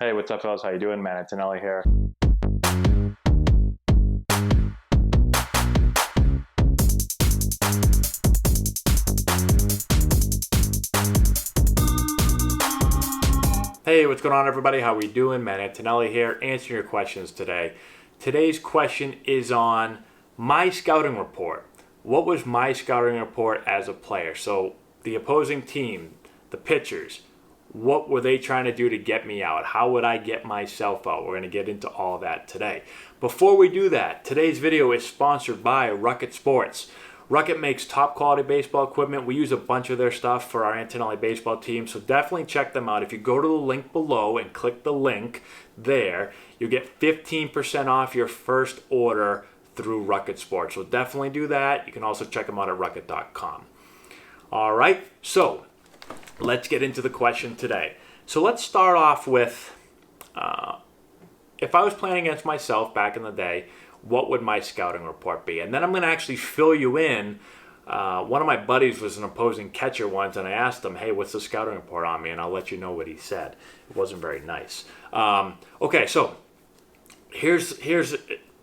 Hey, what's up, fellas? How you doing, man? Antonelli here. Hey, what's going on, everybody? How we doing? Man, Antonelli here, answering your questions today. Today's question is on my scouting report. What was my scouting report as a player? So the opposing team, the pitchers, what were they trying to do to get me out? How would I get myself out? We're going to get into all of that today. Before we do that, today's video is sponsored by Rocket Sports. Rocket makes top quality baseball equipment. We use a bunch of their stuff for our Antonelli baseball team, so definitely check them out. If you go to the link below and click the link there, you get 15% off your first order through Rocket Sports. So definitely do that. You can also check them out at rocket.com. All right, so let's get into the question today. So let's start off with, if I was playing against myself back in the day, what would my scouting report be? And then I'm going to actually fill you in. One of my buddies was an opposing catcher once, and I asked him, hey, what's the scouting report on me? And I'll let you know what he said. It wasn't very nice. Okay, so here's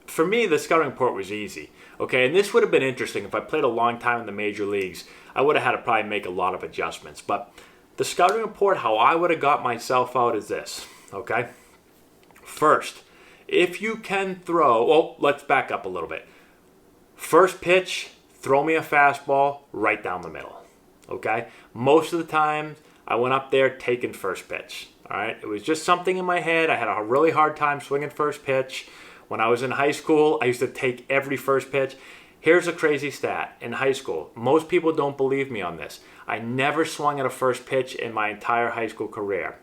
for me, the scouting report was easy. Okay, and this would have been interesting. If I played a long time in the major leagues, I would have had to probably make a lot of adjustments. But the scouting report, how I would have got myself out is this, okay? First, if you can throw, well, let's back up a little bit. First pitch, throw me a fastball right down the middle, okay? Most of the time, I went up there taking first pitch, all right? It was just something in my head. I had a really hard time swinging first pitch. When I was in high school, I used to take every first pitch. Here's a crazy stat. In high school, most people don't believe me on this. I never swung at a first pitch in my entire high school career.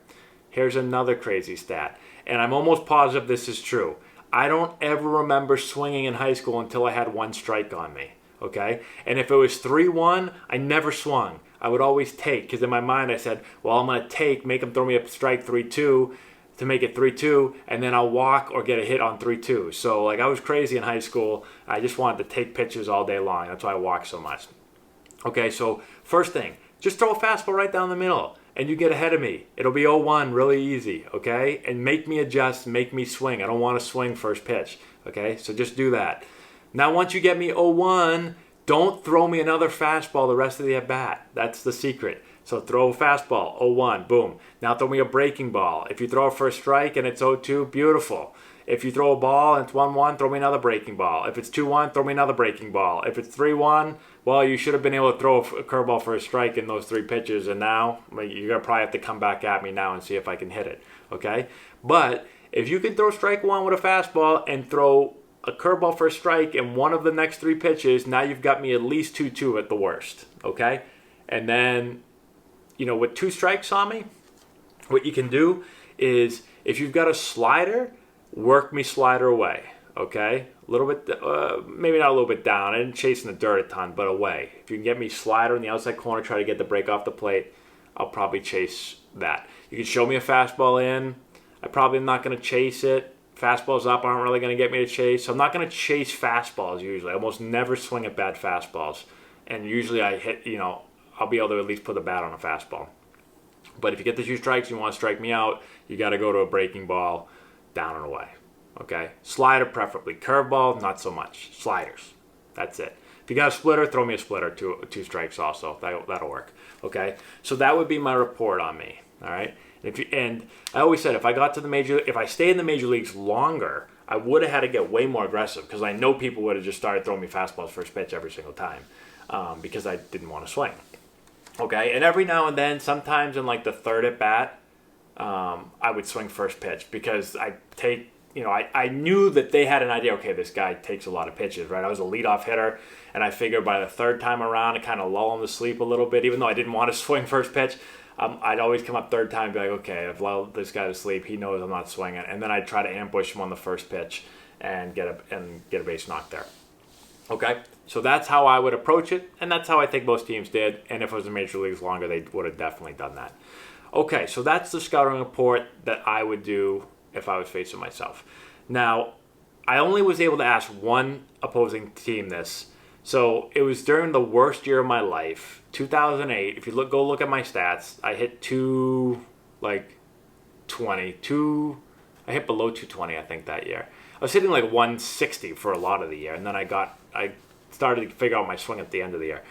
Here's another crazy stat, and I'm almost positive this is true. I don't ever remember swinging in high school until I had one strike on me, okay? And if it was 3-1, I never swung. I would always take, because in my mind I said, well, I'm going to take, make them throw me a strike 3-2 to make it 3-2, and then I'll walk or get a hit on 3-2. So, like, I was crazy in high school. I just wanted to take pitches all day long. That's why I walked so much. Okay, so first thing, just throw a fastball right down the middle, and you get ahead of me. It'll be 0-1 really easy, okay? And make me adjust, make me swing. I don't want to swing first pitch, okay? So just do that. Now, once you get me 0-1, don't throw me another fastball the rest of the at-bat. That's the secret. So throw a fastball, 0-1, boom. Now throw me a breaking ball. If you throw a first strike and it's 0-2, beautiful. If you throw a ball and it's 1-1, throw me another breaking ball. If it's 2-1, throw me another breaking ball. If it's 3-1, well, you should have been able to throw a curveball for a strike in those three pitches, and now you're going to probably have to come back at me now and see if I can hit it, okay? But if you can throw strike one with a fastball and throw a curveball for a strike in one of the next three pitches, now you've got me at least 2-2 at the worst, okay? And then, with two strikes on me, what you can do is if you've got a slider, work me slider away, okay? A little bit, maybe not a little bit down. I didn't chase in the dirt a ton, but away. If you can get me slider in the outside corner, try to get the break off the plate, I'll probably chase that. You can show me a fastball in. I probably am not going to chase it. Fastballs up aren't really going to get me to chase. So I'm not going to chase fastballs usually. I almost never swing at bad fastballs. And usually I hit, I'll be able to at least put the bat on a fastball. But if you get the two strikes and you want to strike me out, you got to go to a breaking ball, down and away. Okay? Slider preferably. Curveball, not so much. Sliders. That's it. If you got a splitter, throw me a splitter, two strikes also. That'll work. Okay? So that would be my report on me. All right? And I always said if I stay in the major leagues longer, I would have had to get way more aggressive because I know people would have just started throwing me fastballs first pitch every single time because I didn't want to swing. Okay? And every now and then, sometimes in like the third at bat, I would swing first pitch because I knew that they had an idea, okay, this guy takes a lot of pitches, right? I was a leadoff hitter, and I figured by the third time around, it kind of lull him to sleep a little bit, even though I didn't want to swing first pitch. I'd always come up third time and be like, okay, I've lulled this guy to sleep. He knows I'm not swinging. And then I'd try to ambush him on the first pitch and get a base knock there. Okay? So that's how I would approach it, and that's how I think most teams did. And if it was in major leagues longer, they would have definitely done that. Okay, so that's the scouting report that I would do if I was facing myself. Now, I only was able to ask one opposing team this. So it was during the worst year of my life, 2008. If you go look at my stats, I hit 220. I hit below 220, I think, that year. I was hitting like 160 for a lot of the year, and then I started to figure out my swing at the end of the year.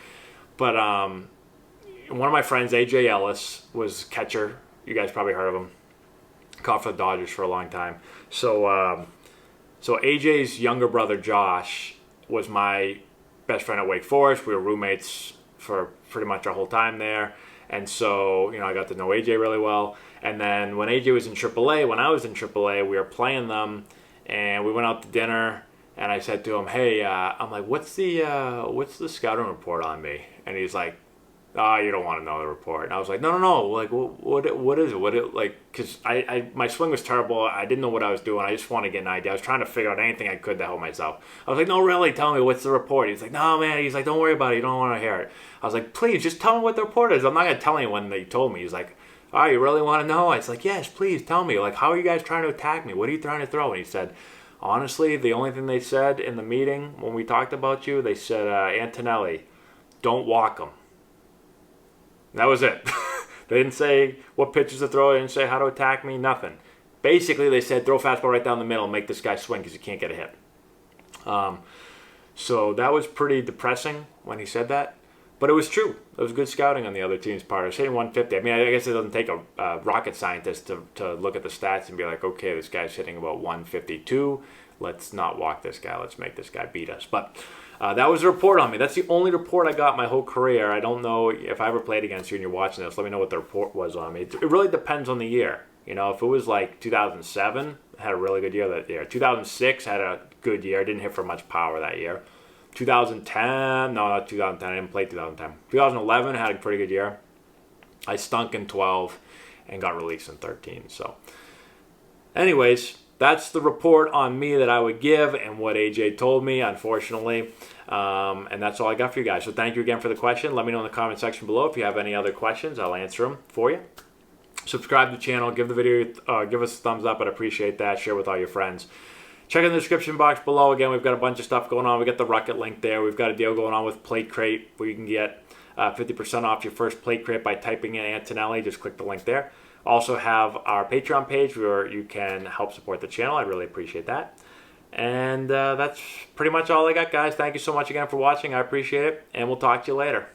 But one of my friends, AJ Ellis, was catcher. You guys probably heard of him. Caught for the Dodgers for a long time. So AJ's younger brother, Josh, was my best friend at Wake Forest. We were roommates for pretty much our whole time there. And so, I got to know AJ really well. And then when AJ was in AAA, when I was in AAA, we were playing them, and we went out to dinner. And I said to him, "Hey, I'm like, what's the scouting report on me?" And he's like, "Oh, you don't want to know the report." And I was like, no. Like, what is it? Because my swing was terrible. I didn't know what I was doing. I just wanted to get an idea. I was trying to figure out anything I could to help myself. I was like, "No, really, tell me, what's the report?" He's like, "No, man." He's like, "Don't worry about it. You don't want to hear it." I was like, "Please, just tell me what the report is. I'm not going to tell anyone that you told me." He's like, "Oh, you really want to know?" I was like, "Yes, please, tell me. Like, how are you guys trying to attack me? What are you trying to throw?" And he said, "Honestly, the only thing they said in the meeting when we talked about you, they said, Antonelli, don't walk him." That was it. They didn't say what pitches to throw. They didn't say how to attack me. Nothing. Basically, they said throw fastball right down the middle and make this guy swing because he can't get a hit. So that was pretty depressing when he said that. But it was true. It was good scouting on the other team's part. I was hitting 150. I mean, I guess it doesn't take a rocket scientist to look at the stats and be like, okay, this guy's hitting about 152. Let's not walk this guy. Let's make this guy beat us. But that was a report on me. That's the only report I got my whole career. I don't know if I ever played against you and you're watching this. Let me know what the report was on me. It really depends on the year. If it was like 2007, I had a really good year that year. 2006 had a good year. Didn't hit for much power that year. 2010, no, not 2010. I didn't play 2010. 2011 had a pretty good year. I stunk in 12 and got released in 13. So, anyways, that's the report on me that I would give and what AJ told me, unfortunately. And that's all I got for you guys. So thank you again for the question. Let me know in the comment section below if you have any other questions. I'll answer them for you. Subscribe to the channel. Give the video, give us a thumbs up. I'd appreciate that. Share with all your friends. Check in the description box below. Again, we've got a bunch of stuff going on. We got the Rocket link there. We've got a deal going on with Plate Crate where you can get 50% off your first Plate Crate by typing in Antonelli. Just click the link there. Also have our Patreon page where you can help support the channel. I really appreciate that. And that's pretty much all I got, guys. Thank you so much again for watching. I appreciate it. And we'll talk to you later.